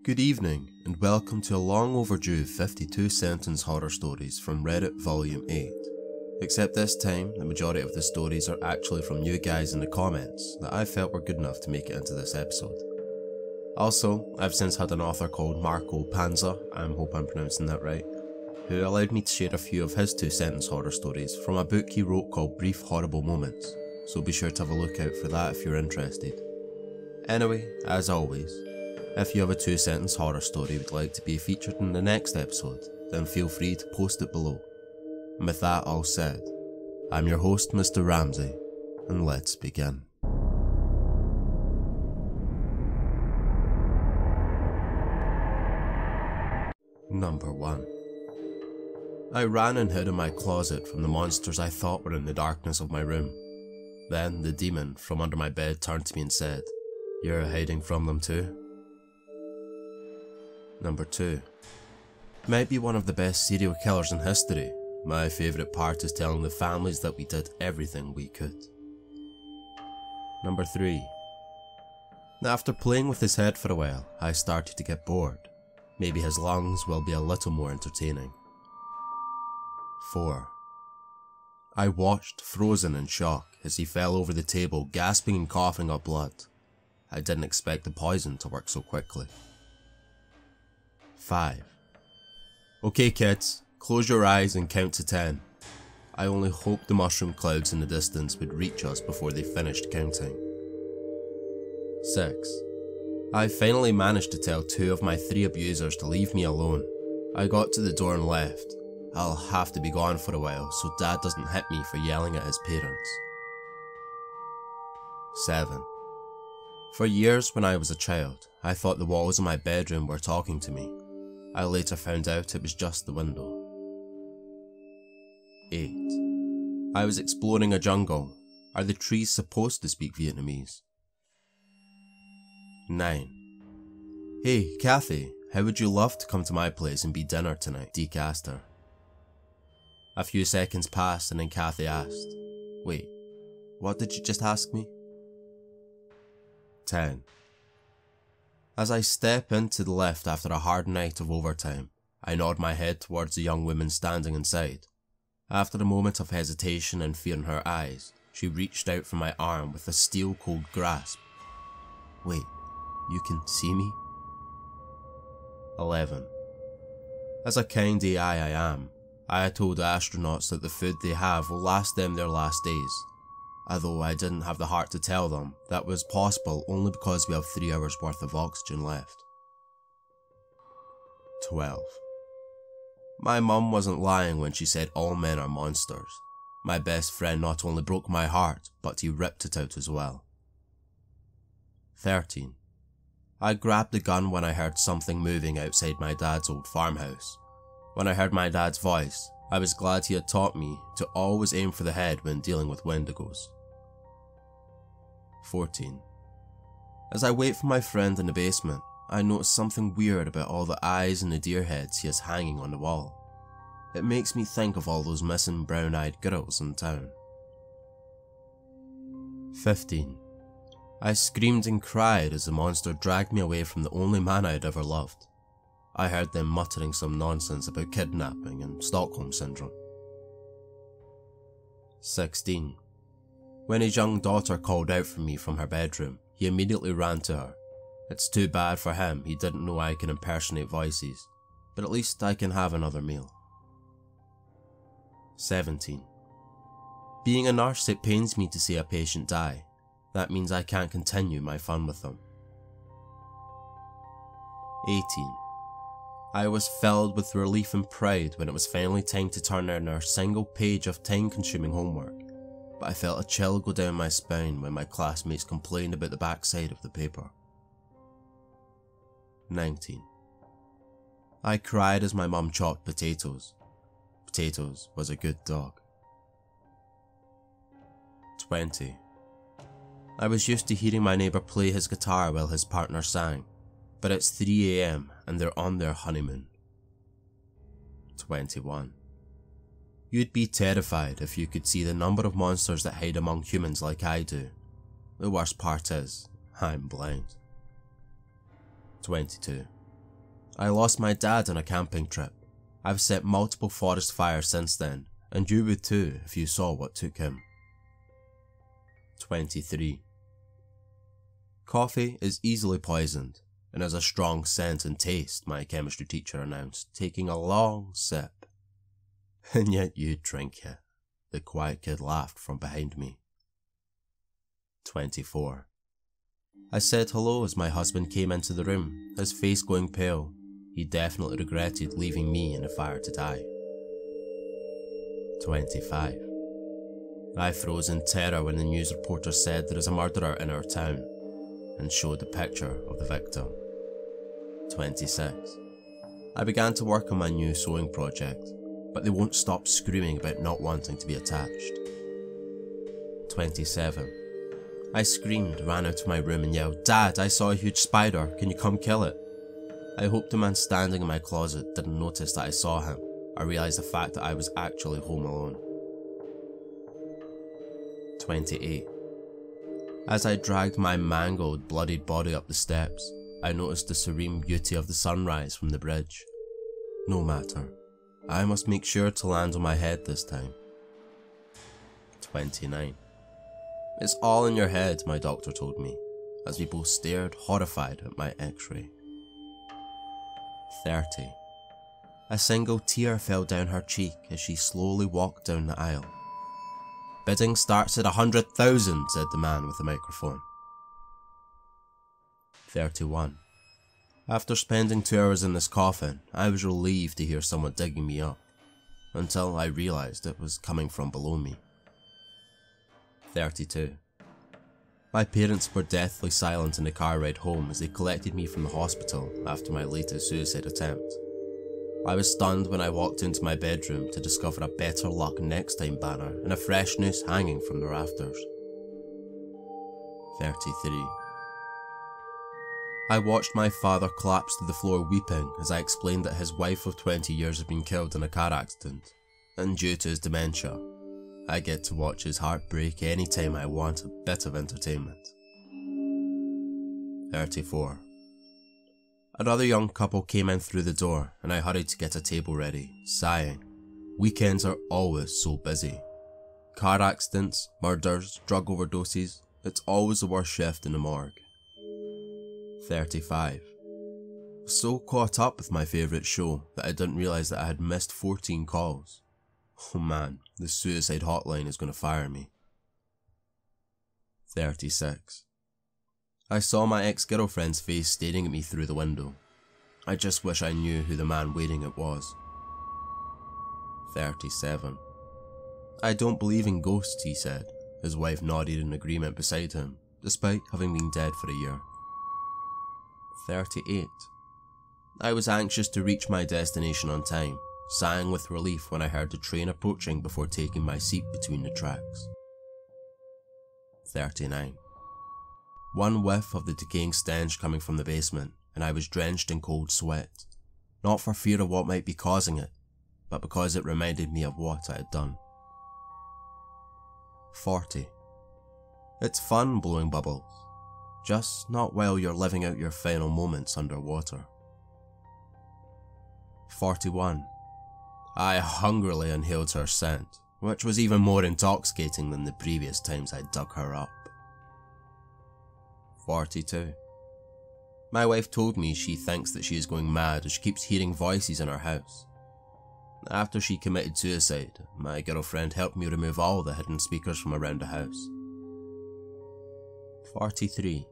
Good evening, and welcome to a long overdue 52 sentence horror stories from Reddit Volume 8. Except this time, the majority of the stories are actually from you guys in the comments that I felt were good enough to make it into this episode. Also, I've since had an author called Marko Who, I hope I'm pronouncing that right, who allowed me to share a few of his 2-sentence horror stories from a book he wrote called Brief Horrible Moments, so be sure to have a look out for that if you're interested. Anyway, as always, if you have a 2-sentence horror story you would like to be featured in the next episode, then feel free to post it below. And with that all said, I'm your host Mr. Ramsay, and let's begin. Number 1. I ran and hid in my closet from the monsters I thought were in the darkness of my room. Then the demon from under my bed turned to me and said, "You're hiding from them too?" Number 2. Might be one of the best serial killers in history. My favourite part is telling the families that we did everything we could. Number 3. After playing with his head for a while, I started to get bored. Maybe his lungs will be a little more entertaining. 4. I watched, frozen in shock, as he fell over the table, gasping and coughing up blood. I didn't expect the poison to work so quickly. 5. Okay kids, close your eyes and count to 10. I only hoped the mushroom clouds in the distance would reach us before they finished counting. 6. I finally managed to tell 2 of my 3 abusers to leave me alone. I got to the door and left. I'll have to be gone for a while so Dad doesn't hit me for yelling at his parents. 7. For years when I was a child, I thought the walls of my bedroom were talking to me. I later found out it was just the window. 8. I was exploring a jungle. Are the trees supposed to speak Vietnamese? 9. Hey, Kathy, how would you love to come to my place and be dinner tonight? Deke asked her. A few seconds passed and then Kathy asked, "Wait, what did you just ask me?" 10. As I step into the lift after a hard night of overtime, I nod my head towards the young woman standing inside. After a moment of hesitation and fear in her eyes, she reached out for my arm with a steel-cold grasp. "Wait, you can see me?" 11. As a kind AI I am, I told the astronauts that the food they have will last them their last days. Although I didn't have the heart to tell them that was possible only because we have 3 hours worth of oxygen left. 12. My mum wasn't lying when she said all men are monsters. My best friend not only broke my heart, but he ripped it out as well. 13. I grabbed the gun when I heard something moving outside my dad's old farmhouse. When I heard my dad's voice, I was glad he had taught me to always aim for the head when dealing with wendigos. 14. As I wait for my friend in the basement, I notice something weird about all the eyes and the deer heads he has hanging on the wall. It makes me think of all those missing brown-eyed girls in town. 15. I screamed and cried as the monster dragged me away from the only man I had ever loved. I heard them muttering some nonsense about kidnapping and Stockholm Syndrome. 16. When his young daughter called out for me from her bedroom, he immediately ran to her. It's too bad for him he didn't know I can impersonate voices, but at least I can have another meal. 17. Being a nurse, it pains me to see a patient die. That means I can't continue my fun with them. 18. I was filled with relief and pride when it was finally time to turn in our single page of time-consuming homework, but I felt a chill go down my spine when my classmates complained about the backside of the paper. 19. I cried as my mum chopped potatoes. Potatoes was a good dog. 20. I was used to hearing my neighbour play his guitar while his partner sang, but it's 3 AM and they're on their honeymoon. 21. You'd be terrified if you could see the number of monsters that hide among humans like I do. The worst part is, I'm blind. 22. I lost my dad on a camping trip. I've set multiple forest fires since then, and you would too if you saw what took him. 23. Coffee is easily poisoned and has a strong scent and taste, my chemistry teacher announced, taking a long sip. And yet you drink it, the quiet kid laughed from behind me. 24. I said hello as my husband came into the room, his face going pale. He definitely regretted leaving me in the fire to die. 25. I froze in terror when the news reporter said there is a murderer in our town, and showed a picture of the victim. 26. I began to work on my new sewing project, but they won't stop screaming about not wanting to be attached. 27. I screamed, ran out of my room and yelled, "Dad, I saw a huge spider, can you come kill it?" I hoped the man standing in my closet didn't notice that I saw him, or realised the fact that I was actually home alone. 28. As I dragged my mangled, bloodied body up the steps, I noticed the serene beauty of the sunrise from the bridge. No matter, I must make sure to land on my head this time. 29. It's all in your head, my doctor told me, as we both stared horrified at my x-ray. 30. A single tear fell down her cheek as she slowly walked down the aisle. "Bidding starts at 100,000, said the man with the microphone. 31. After spending 2 hours in this coffin, I was relieved to hear someone digging me up, until I realised it was coming from below me. 32. My parents were deathly silent in the car ride home as they collected me from the hospital after my latest suicide attempt. I was stunned when I walked into my bedroom to discover a "Better Luck Next Time" banner and a fresh noose hanging from the rafters. 33. I watched my father collapse to the floor weeping as I explained that his wife of 20 years had been killed in a car accident, and due to his dementia, I get to watch his heart break anytime I want a bit of entertainment. 34. Another young couple came in through the door and I hurried to get a table ready, sighing. Weekends are always so busy. Car accidents, murders, drug overdoses, it's always the worst shift in the morgue. 35. So caught up with my favourite show that I didn't realise that I had missed 14 calls. Oh man, the suicide hotline is going to fire me. 36. I saw my ex-girlfriend's face staring at me through the window. I just wish I knew who the man waiting it was. 37. I don't believe in ghosts, he said. His wife nodded in agreement beside him, despite having been dead for a year. 38. I was anxious to reach my destination on time, sighing with relief when I heard the train approaching before taking my seat between the tracks. 39. One whiff of the decaying stench coming from the basement, and I was drenched in cold sweat, not for fear of what might be causing it, but because it reminded me of what I had done. 40. It's fun blowing bubbles, just not while you're living out your final moments underwater. 41. I hungrily inhaled her scent, which was even more intoxicating than the previous times I dug her up. 42. My wife told me she thinks that she is going mad as she keeps hearing voices in her house. After she committed suicide, my girlfriend helped me remove all the hidden speakers from around the house. 43.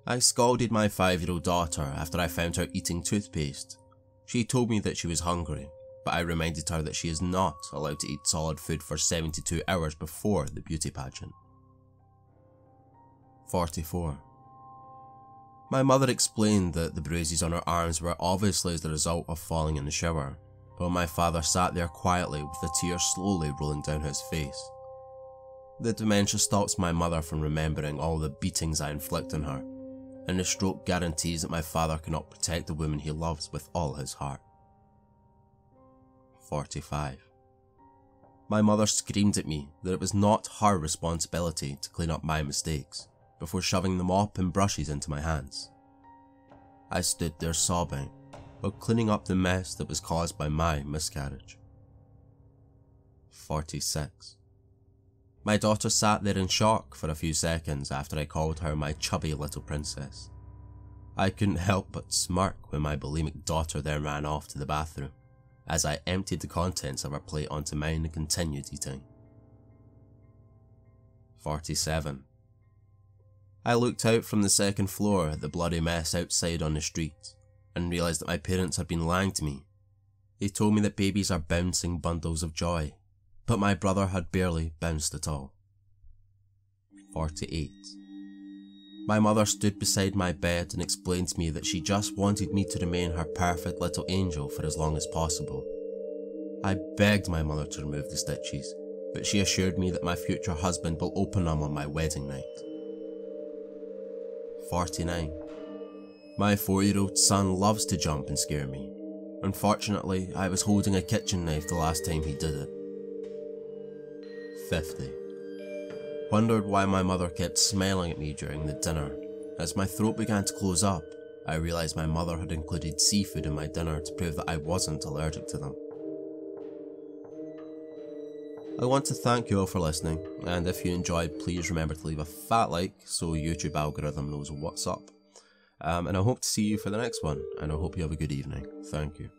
I scolded my 5-year-old daughter after I found her eating toothpaste. She told me that she was hungry, but I reminded her that she is not allowed to eat solid food for 72 hours before the beauty pageant. 44. My mother explained that the bruises on her arms were obviously as the result of falling in the shower, while my father sat there quietly with the tears slowly rolling down his face. The dementia stops my mother from remembering all the beatings I inflict on her, and the stroke guarantees that my father cannot protect the woman he loves with all his heart. 45. My mother screamed at me that it was not her responsibility to clean up my mistakes, before shoving the mop and brushes into my hands. I stood there sobbing, while cleaning up the mess that was caused by my miscarriage. 46. My daughter sat there in shock for a few seconds after I called her my chubby little princess. I couldn't help but smirk when my bulimic daughter then ran off to the bathroom, as I emptied the contents of her plate onto mine and continued eating. 47. I looked out from the second floor at the bloody mess outside on the street, and realised that my parents had been lying to me. They told me that babies are bouncing bundles of joy, but my brother had barely bounced at all. 48. My mother stood beside my bed and explained to me that she just wanted me to remain her perfect little angel for as long as possible. I begged my mother to remove the stitches, but she assured me that my future husband will open them on my wedding night. 49. My 4-year-old son loves to jump and scare me. Unfortunately, I was holding a kitchen knife the last time he did it. 50. Wondered why my mother kept smiling at me during the dinner. As my throat began to close up, I realised my mother had included seafood in my dinner to prove that I wasn't allergic to them. I want to thank you all for listening, and if you enjoyed, please remember to leave a fat like so YouTube algorithm knows what's up. And I hope to see you for the next one, and I hope you have a good evening. Thank you.